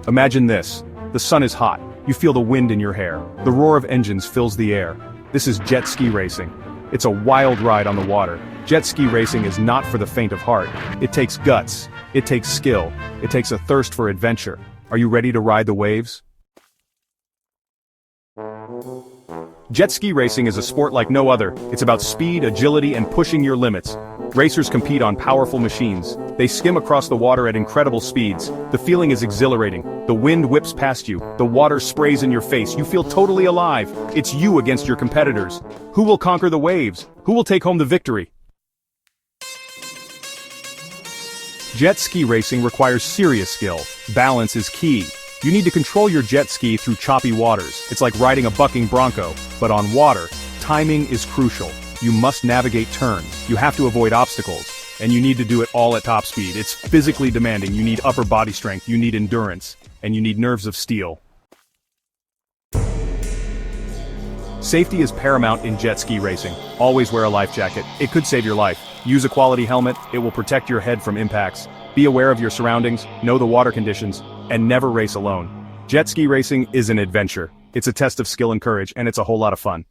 Imagine this. The sun is hot. You feel the wind in your hair. The roar of engines fills the air. This is jet ski racing. It's a wild ride on the water. Jet ski racing is not for the faint of heart. It takes guts. It takes skill. It takes a thirst for adventure. Are you ready to ride the waves? Jet ski racing is a sport like no other. It's about speed, agility, and pushing your limits. Racers compete on powerful machines. They skim across the water at incredible speeds. The feeling is exhilarating. The wind whips past you. The water sprays in your face. You feel totally alive. It's you against your competitors. Who will conquer the waves? Who will take home the victory? Jet ski racing requires serious skill. Balance is key. You need to control your jet ski through choppy waters. It's like riding a bucking bronco, but on water. Timing is crucial. You must navigate turns. You have to avoid obstacles. And you need to do it all at top speed. It's physically demanding. You need upper body strength, you need endurance, and you need nerves of steel. Safety is paramount in jet ski racing. Always wear a life jacket. It could save your life. Use a quality helmet. It will protect your head from impacts. Be aware of your surroundings, know the water conditions, and never race alone. Jet ski racing is an adventure. It's a test of skill and courage, and it's a whole lot of fun.